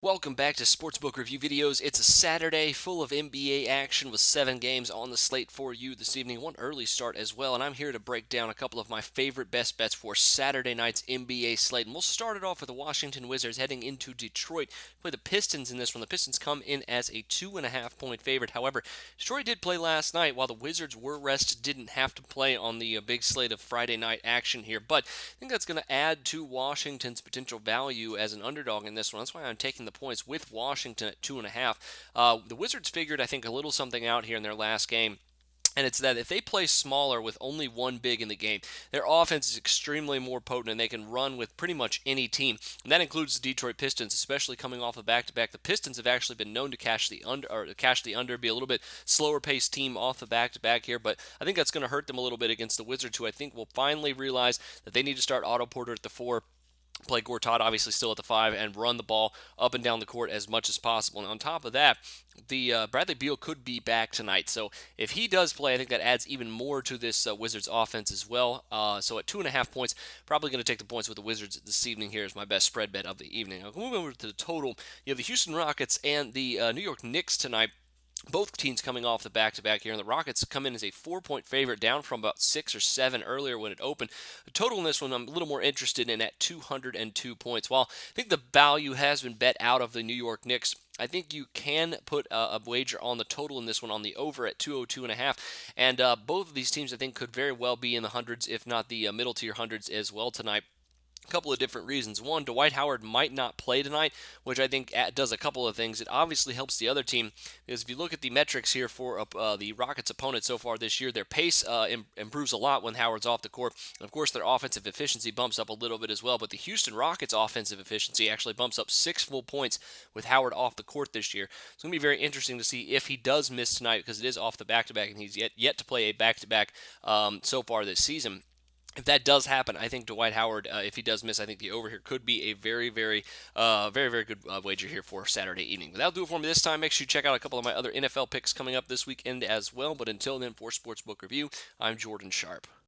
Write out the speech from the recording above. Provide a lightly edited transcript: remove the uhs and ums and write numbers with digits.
Welcome back to Sportsbook Review Videos. It's a Saturday full of NBA action with 7 games on the slate for you this evening. One early start as well, and I'm here to break down a couple of my favorite best bets for Saturday night's NBA slate. And we'll start it off with the Washington Wizards heading into Detroit. Play the Pistons in this one. The Pistons come in as a 2.5 point favorite. However, Detroit did play last night while the Wizards were rested, didn't have to play on the big slate of Friday night action here. But I think that's going to add to Washington's potential value as an underdog in this one. That's why I'm taking the points with Washington at 2.5. The Wizards figured, I think, a little something out here in their last game. And it's that if they play smaller with only one big in the game, their offense is extremely more potent and they can run with pretty much any team. And that includes the Detroit Pistons, especially coming off a back-to-back. The Pistons have actually been known to cash the under, be a little bit slower paced team off the back-to-back here, but I think that's going to hurt them a little bit against the Wizards, who I think will finally realize that they need to start Otto Porter at the 4, play Gortat obviously still at the 5, and run the ball up and down the court as much as possible. And on top of that, the Bradley Beal could be back tonight, so if he does play, I think that adds even more to this Wizards offense as well. So at 2.5 points, probably going to take the points with the Wizards this evening. Here is my best spread bet of the evening. I'll move over to the total. You have the Houston Rockets and the New York Knicks tonight. Both teams coming off the back-to-back here, and the Rockets come in as a 4-point favorite, down from about 6 or 7 earlier when it opened. The total in this one, I'm a little more interested in at 202 points. While I think the value has been bet out of the New York Knicks, I think you can put a wager on the total in this one on the over at 202.5. And both of these teams, I think, could very well be in the hundreds, if not the middle tier hundreds as well tonight. A couple of different reasons. One, Dwight Howard might not play tonight, which I think does a couple of things. It obviously helps the other team because if you look at the metrics here for the Rockets' opponents so far this year, their pace improves a lot when Howard's off the court. And of course, their offensive efficiency bumps up a little bit as well. But the Houston Rockets' offensive efficiency actually bumps up 6 full points with Howard off the court this year. It's going to be very interesting to see if he does miss tonight because it is off the back-to-back, and he's yet to play a back-to-back so far this season. If that does happen, I think Dwight Howard, if he does miss, I think the over here could be a very good wager here for Saturday evening. But that'll do it for me this time. Make sure you check out a couple of my other NFL picks coming up this weekend as well. But until then, for Sportsbook Review, I'm Jordan Sharp.